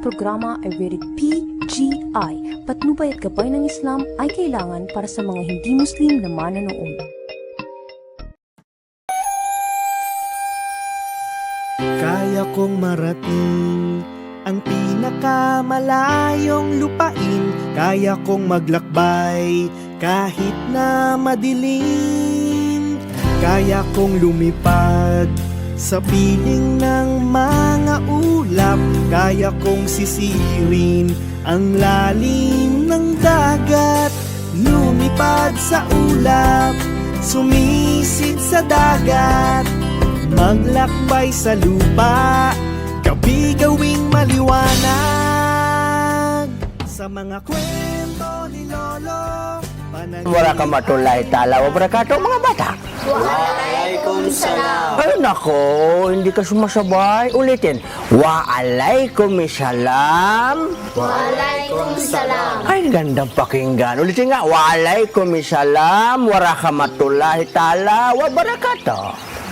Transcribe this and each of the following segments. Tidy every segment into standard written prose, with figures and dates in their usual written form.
programa ay rated PGI. Patnubay at gabay ng Islam ay kailangan para sa mga hindi Muslim na manonood. Kaya kong marating ang pinakamalayong lupain. Kaya kong maglakbay kahit na madilim. Kaya kong lumipad sa piling ng mga ulap. Kaya kong sisirin ang lalim ng dagat. Lumipad sa ulap, sumisid sa dagat. Maglakbay sa lupa, gabi gawing maliwanag. Sa mga kwento ni Lolo, Warahmatullahi ta'ala wa barakatuh, mga bata. Waalaikumsalam. Ay nako, hindi ka sumasabay. Ulitin. Waalaikumsalam. Waalaikumsalam. Ay, gandang pakinggan. Ulitin nga. Waalaikumsalam warahmatullahi ta'ala wa barakatuh.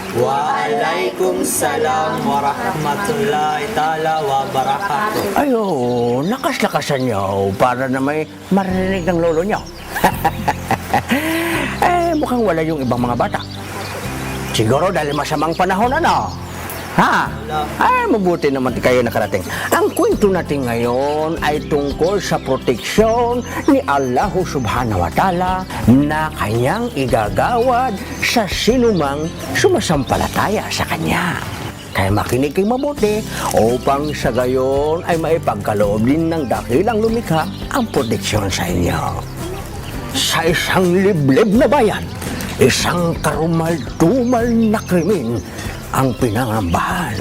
Waalaikumsalam warahmatullahi ta'ala wabarakatuh. Ay, oo, lakas-lakasan nyo para na may marinig ng lolo nyo. Mukhang wala yung ibang mga bata. Siguro dahil masamang panahon, ano? Ha? Mabuti naman kayo nakarating. Ang kwento natin ngayon ay tungkol sa proteksyon ni Allah Subhanahu wa Ta'ala na kanyang igagawad sa sinumang sumasampalataya sa kanya. Kaya makinig kayo mabuti upang sa gayon ay maipagkaloob din ng dakilang lumikha ang proteksyon sa inyo. Sa isang liblib na bayan, isang karumal-dumal na krimen ang pinangambahan.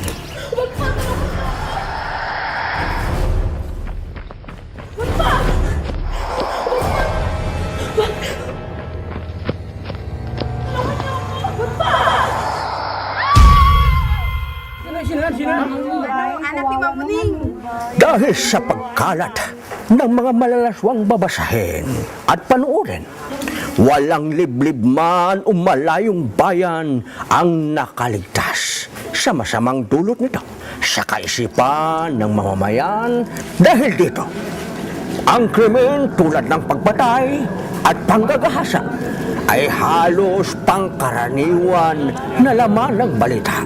Dahil sa pagkalat ng mga malalaswang babasahin at panuorin, walang liblib man o malayong bayan ang nakaligtas sa masamang dulot nito sa kaisipan ng mamamayan. Dahil dito, ang krimen tulad ng pagpatay at panggagahasa ay halos pangkaraniwan na laman ng balita.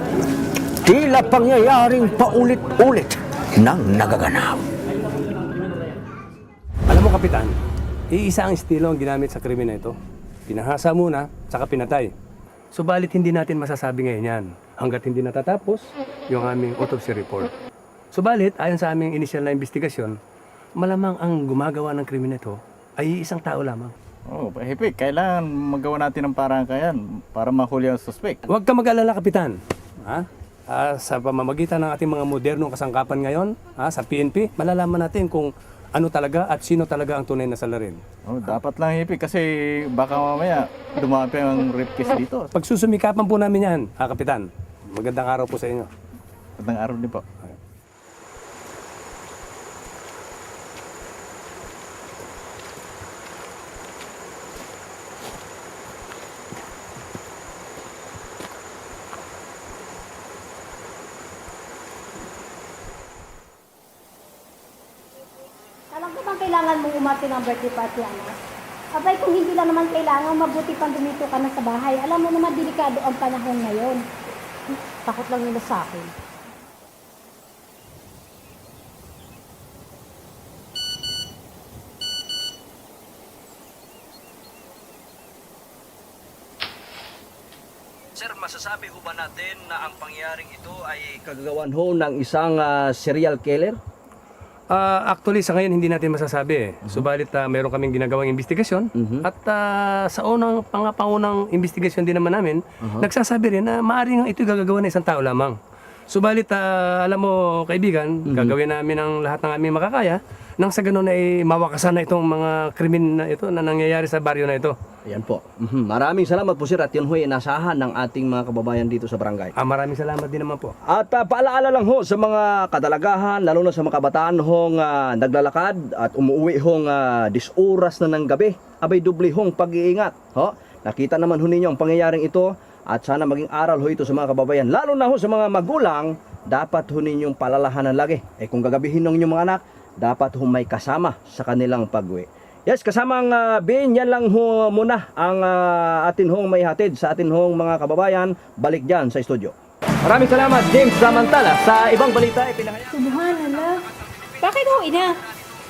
Tila pangyayaring paulit-ulit nang nagaganap. Alam mo, Kapitan, iisa ang estilo ang ginamit sa krimen na ito. Pinahasa muna, saka pinatay. Subalit hindi natin masasabi ngayon yan hanggat hindi natatapos yung aming autopsy report. Subalit, ayon sa aming initial na investigasyon, malamang ang gumagawa ng krimen na ito ay isang tao lamang. Hipik, kailangan magawa natin ng parang kayan para mahuli ang suspect. Huwag ka mag-alala, Kapitan. Sa pamamagitan ng ating mga modernong kasangkapan ngayon, sa PNP, malalaman natin kung ano talaga at sino talaga ang tunay na salarin. Dapat lang, Hipik, kasi baka mamaya dumami ang rape case dito. Pagsusumikapan po namin yan, Kapitan. Magandang araw po sa inyo. Magandang araw din po. Alam ko bang kailangan mong umarte ng birthday party, anak? Abay, kung hindi lang naman kailangan, mabuti pang dumito ka na sa bahay. Alam mo naman, delikado ang panahon ngayon. Takot lang nila sa akin. Sir, masasabi ho ba natin na ang pangyaring ito ay kagagawan ho ng isang serial killer? Actually, sa ngayon hindi natin masasabi. Subalit meron kaming ginagawang investigasyon at sa pangunang investigasyon din naman namin, nagsasabi rin na maaaring ito gagagawa ng isang tao lamang. Subalit, alam mo kaibigan, gagawin namin ang lahat ng aming makakaya nang sa ganun ay mawakasan na itong mga krimen na ito na nangyayari sa baryo na ito. Ayan po. Maraming salamat po sir at yun ho'y inasahan ng ating mga kababayan dito sa barangay. Maraming salamat din naman po. At paalaala lang ho sa mga kadalagahan, lalo na sa mga kabataan hong naglalakad at umuwi hong disoras na ng gabi. Abay doble hong pag-iingat. Ho? Nakita naman ho ninyo ang pangyayaring ito at sana maging aral ho ito sa mga kababayan. Lalo na ho sa mga magulang dapat ho ninyong palalahanan lagi. Kung gagabihin ng inyong mga anak, dapat ho may kasama sa kanilang pag-uwi. Yes, kasamang Ben, yan lang ho muna ang atin hong may hatid sa atin hong mga kababayan. Balik dyan sa studio. Maraming salamat, James Samantala. Sa ibang balita, ipinahayag. Subhanallah. Bakit ho, ina?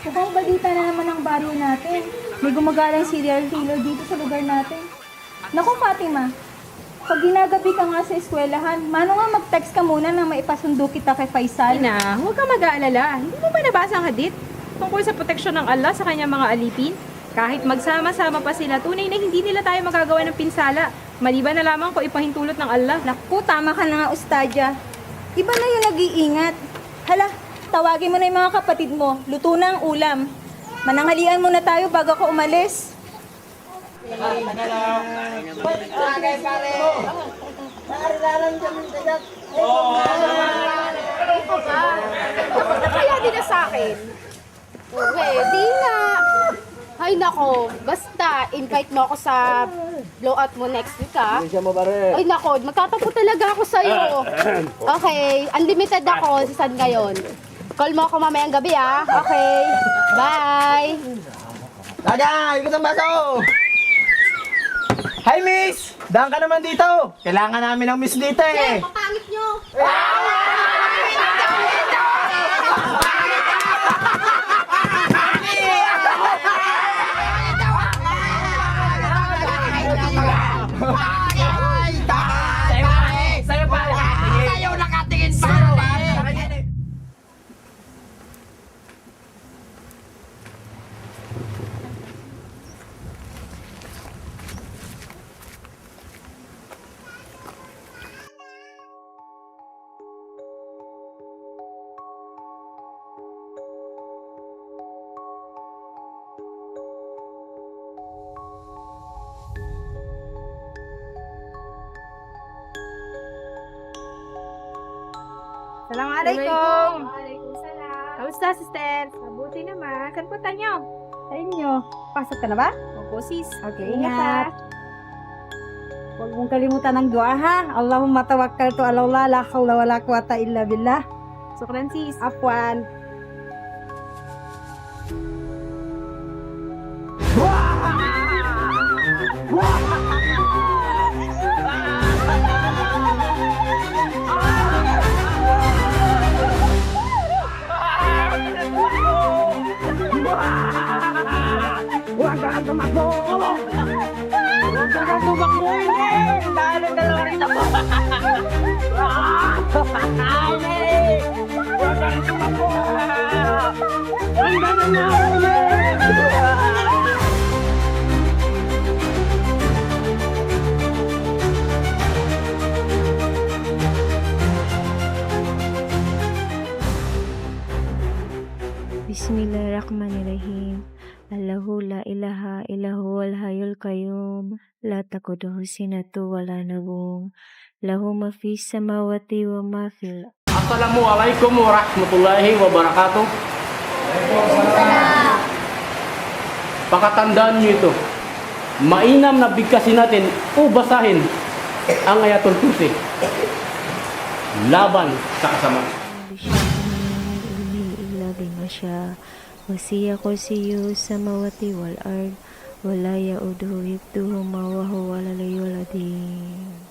Mukhang balita na naman ang baryo natin. May gumagalang serial killer dito sa lugar natin. Naku, Fatima. Pag ginagabi ka nga sa eskwelahan, mano nga mag-text ka muna nang maipasundo kita kay Faisal. Ina, huwag kang mag-aalala. Hindi mo ba nabasa ang hadith tungkol sa proteksyon ng Allah sa kanyang mga alipin? Kahit magsama-sama pa sila, tunay na hindi nila tayo magagawa ng pinsala. Maliban na lamang kung ipahintulot ng Allah. Naku, tama ka na nga, Ustadya. Iba na yung nag-iingat. Hala, tawagin mo na yung mga kapatid mo. Luto na ang ulam. Mananghalian muna tayo bago ako umalis. Kaya din na sa akin. Pwede nga. Ay nako, basta invite mo ako sa blowout mo next week ha. Ay nako, magtatapo talaga ako sa'yo. Okay, unlimited ako sa San ngayon. Call mo ako mamayang gabi ha. Okay, bye. Tagay, ikot ang baso! Hi, miss! Daan ka naman dito! Kailangan namin ng miss dito eh! Papangit nyo. Assalamualaikum. Waalaikumsalam. Kamusta, sister? Mabuti naman. Saan punta nyo? Sa inyo. Pasok ka na ba? Opo, sis. Okay, ingat. Huwag mong kalimutan ng dua ha. Allahumma tawakkaltu ala Allah, la hawla wala quwata illa billah. Sukran, sis. Afwan. Bismillahirrahmanirrahim. Allahu la ilaha illahu wal hayyul qayyum. La taquduhu sinatu wala nawm. Lahu ma fis samawati wa ma fil. Assalamualaikum warahmatullahi wabarakatuh. Pakatandaan nyo ito. Mainam na bigkasin natin o basahin ang Ayatul Kursi. Laban sa kasama. Illa bima syaa. Wasiya kursiyu samawati wal ard. Wala yauduhu hifdhuhuma wa huwal aliyyul azim.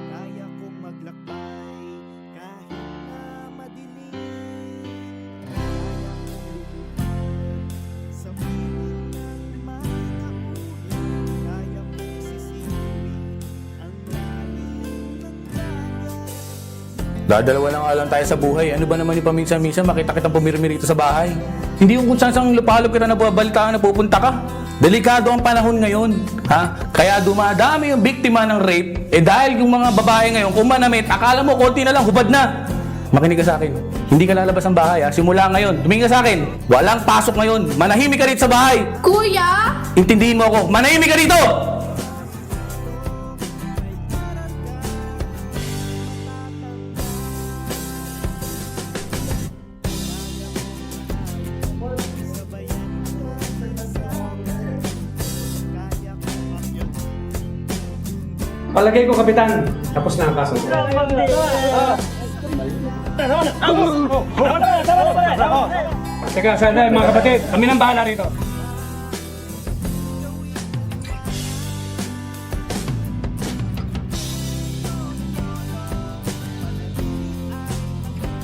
Kaya kong maglakbay kahit na madilim. Kaya kong lumipad sa piling manahulog. Kaya kong sisimuin ang lalim ng dagat. Dadalawa lang alam tayo sa buhay. Ano ba naman yung paminsan-minsan makita kitang pumirmi rito sa bahay? Hindi yung kung saan lupalop kita na balitaan na pupunta ka. Delikado ang panahon ngayon. Ha? Kaya dumadami yung biktima ng rape. Dahil yung mga babae ngayon, kung manamit, akala mo konti na lang, hubad na. Makinig ka sa akin. Hindi ka lalabas ng bahay. Ha? Simula ngayon. Tumingin ka sa akin. Walang pasok ngayon. Manahimik ka rito sa bahay. Kuya! Intindihin mo ako. Manahimik ka rito! Palagay ko, Kapitan, tapos na ang kaso. Teka, sana mga kapatid, kami nang bahala rito.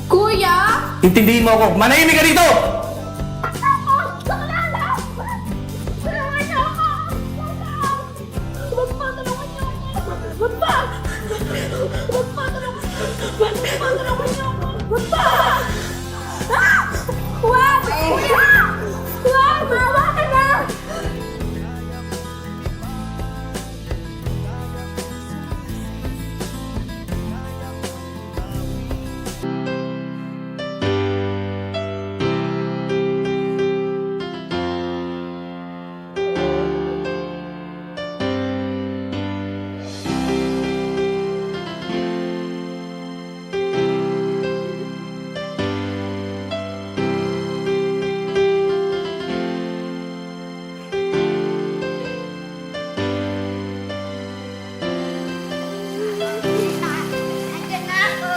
Kuya! Intindihin mo ako, manahimik ka dito! Tulungan niyo ako! Wag pa, tulungan niyo ako! Wag pa! Wag pa, tulungan niyo ako! Wag pa! Ah! Wag! Kuya! Wag! Maawa ka na! Andiyan na ako!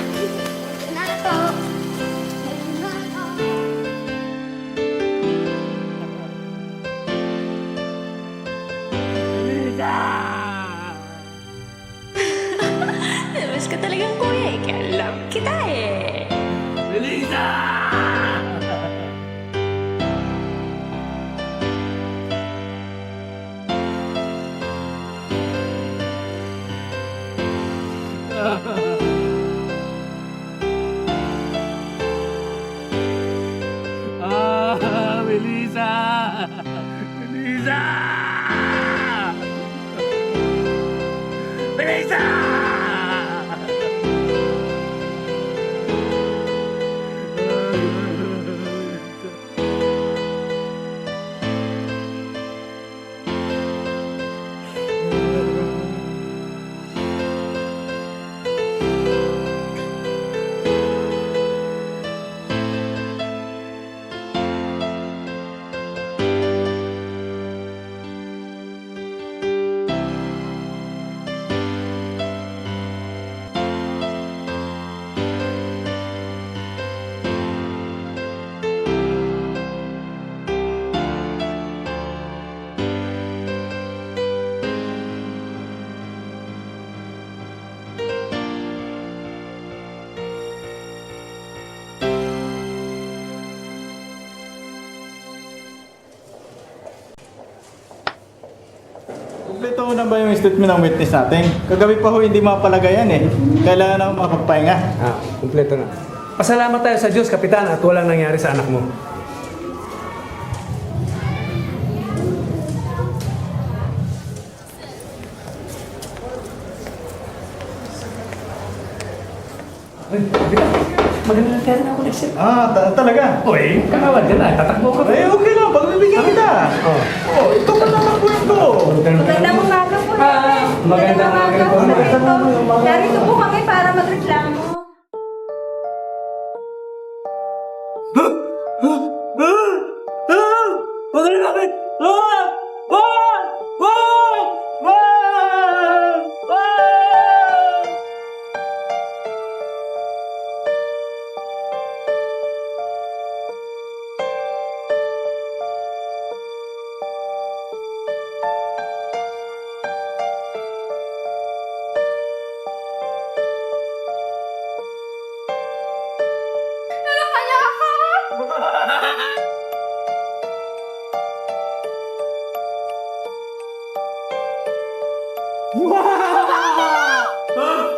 Andiyan na ako! Andiyan na ako! Labas ka talagang kuya eh, kaya love kita eh. Melissa! Melissa! Melissa! Kompleto na ba yung statement ng witness natin? Kagabi pa ho hindi mapalagayan eh. Kailangan na makapagpahinga. Kumpleto na. Pasalamat tayo sa Diyos, Kapitan, at walang nangyari sa anak mo. Ay, Kapitan, magandang pera na ako next year. Talaga? Uy, kakawad ka na. Tatakbo ka pa. Okay lang. Pagbibigyan kita. Ito pa naman kwento. Magandang umaga po. Magandang umaga po. Narito po kami para magreklamo.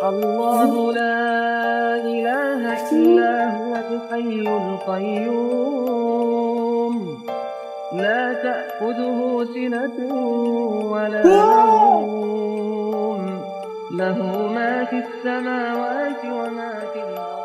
الله لا إله إلا هو الحي القيوم لا تأخذه سنة ولا نوم له ما في السماوات وما في الأرض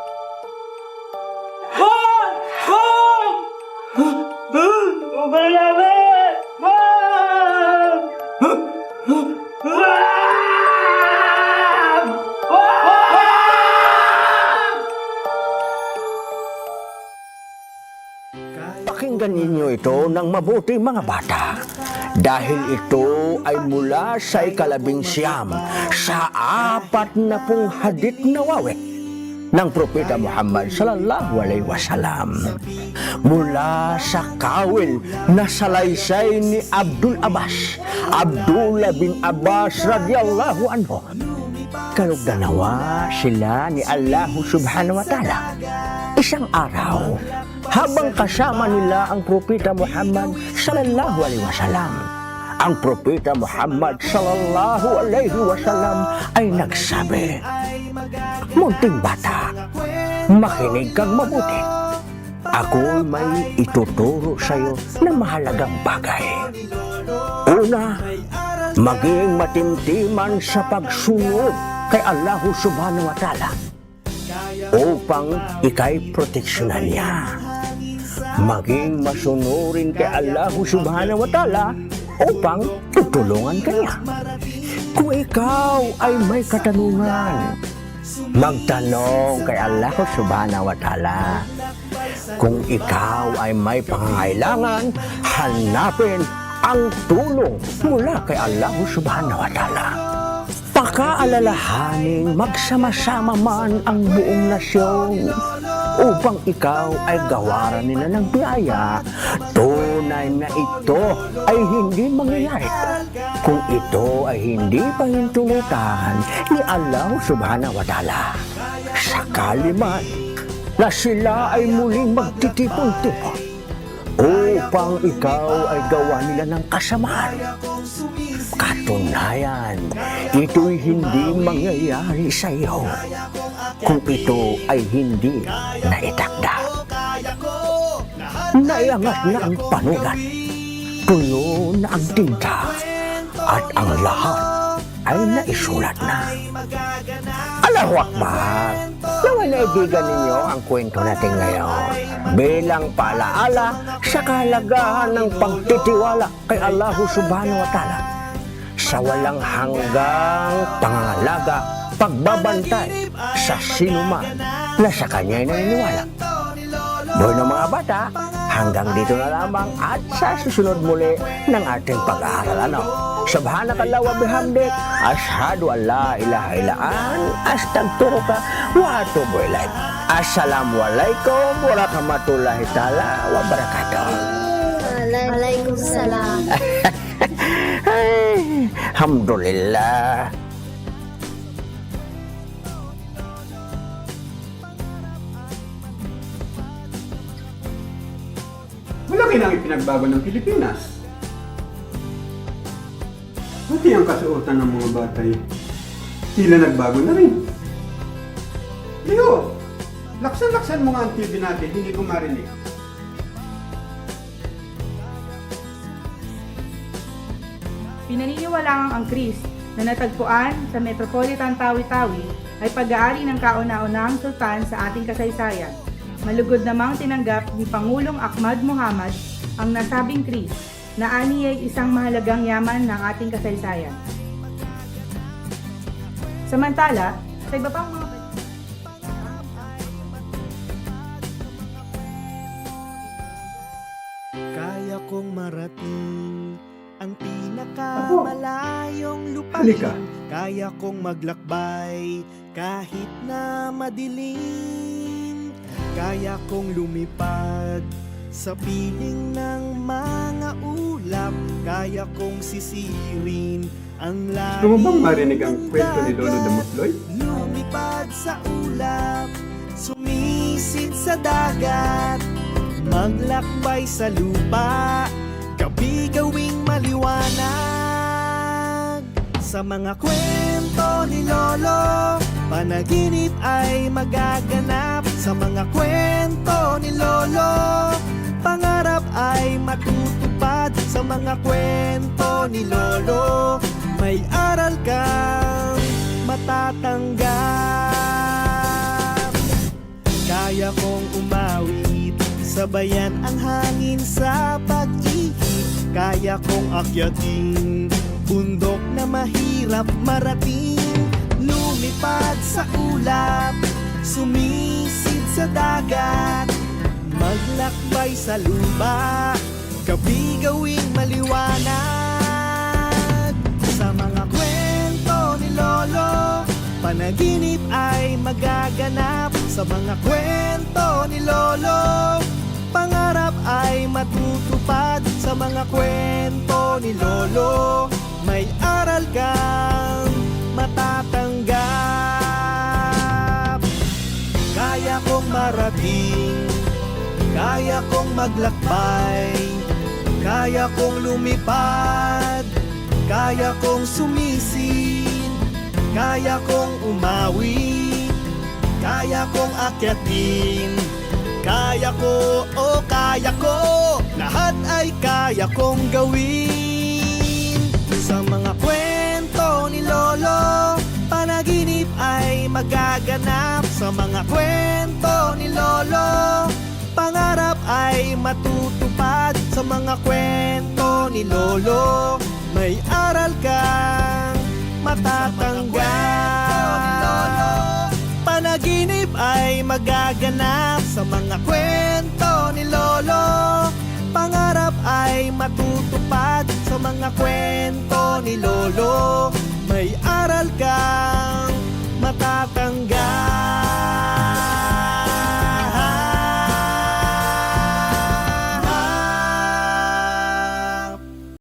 Pakinggan ninyo ito ng mabuti mga bata. Dahil ito ay mula sa ikalabing siyam sa 40 hadith nawawi ng Propeta Muhammad sallallahu alaihi wasallam mula sa kawil na salaysay ni Abdullah bin Abbas radiyallahu anhu. Kalugdanawa sila ni Allah subhanahu wa ta'ala. Isang araw, habang kasama nila ang Propeta Muhammad sallallahu alaihi wasallam, ang Propeta Muhammad sallallahu alaihi wasallam ay nagsabi, "Munting bata, makinig kang mabuti. Ako'y may ituturo sa iyo na mahalagang bagay. Una, maging matimtiman sa pagsunod kay Allah subhanahu wa ta'ala upang ikay proteksyonan niya. Maging masunurin kay Allah subhanahu wa ta'ala upang tutulungan ka niya. Kung ikaw ay may katanungan, magtanong kay Allah subhanahu wa ta'ala. Kung ikaw ay may pangangailangan, hanapin ang tulong mula kay Allah subhanahu wa ta'ala. Pakaalalahanin magsama-sama man ang buong nasyon upang ikaw ay gawaran nila ng biyaya. Tunay na ito ay hindi mangyayari kung ito ay hindi pahintulutan ni Allah subhanahu wa ta'ala. Sakali man na sila ay muling magtitipon-tipon upang ikaw ay gawa nila ng kasamaan. Katunayan, ito'y hindi mangyayari sa iyo kung ito ay hindi naitakda. Naiangat na ang panulat, tuyo na ang tinta, at ang lahat ay naisulat na. Allahu Akbar! Nawa naibigan ninyo ang kwento natin ngayon bilang paalaala sa kahalagahan ng pagtitiwala kay Allah subhanahu wa ta'ala sa walang hanggang pangangalaga, pagbabantay sa sinuman na sa kanya'y naniniwala. Buhay ng mga bata, hanggang dito na lamang at sa susunod muli ng ating pag-aaral. Subhanakallah wa bihamdik, ashhadu an la ilaha illa anta, astaghfiruka wa atubu ilaik. Assalamualaikum warahmatullahi taala wabarakatuh. Waalaikumsalam. Alhamdulillah. Malaki na ang ipinagbago ng Pilipinas. Pati ang kasuotan ng mga batay, tila nagbago na rin. Leo, laksan-laksan mo nga ang TV natin, hindi ko marinig. Pinaniniwalaang ang Kris na natagpuan sa Metropolitan Tawi-Tawi ay pag-aari ng kauna-unahang sultan sa ating kasaysayan. Malugod namang tinanggap ni Pangulong Ahmad Muhammad ang nasabing Kris na ani ay isang mahalagang yaman ng ating kasaysayan. Samantala, sa iba pang mga Kaya kong marating ang pinakamalayong Halika. lupain. Kaya kong maglakbay kahit na madilim. Kaya kong lumipad sa piling ng mga ulap. Kaya kong sisirin ang langit. Gusto mo bang marinig ang kwento ni Lolo Damusloy? Lumipad sa ulap, sumisid sa dagat, maglakbay sa lupa, gabi gawing maliwanag. Sa mga kwento ni Lolo, panaginip ay magaganap. Sa mga kwento ni Lolo, pangarap ay matutupad. Sa mga kwento ni Lolo, may aral kang matatanggap. Kaya kong umawit, sabayan ang hangin sa pag-ihip. Kaya kong akyatin bundok na mahirap marating. Lumipad sa ulap, sumisid sa dagat, maglakbay sa lupa, gabi gawing maliwanag. Panaginip ay magaganap sa mga kwento ni Lolo. Pangarap ay matutupad sa mga kwento ni Lolo. May aral kang matatanggap. Kaya kong marating, kaya kong maglakbay, kaya kong lumipad, kaya kong sumisid, kaya kong umawi, kaya kong akyatin, kaya ko, oh kaya ko, lahat ay kaya kong gawin. Sa mga kwento ni Lolo, panaginip ay magaganap. Sa mga kwento ni Lolo, pangarap ay matutupad. Sa mga kwento ni Lolo, may aral kang matatanggap. Panaginip ay magaganap. Sa mga kwento ni Lolo, pangarap ay matutupad. Sa mga kwento ni Lolo,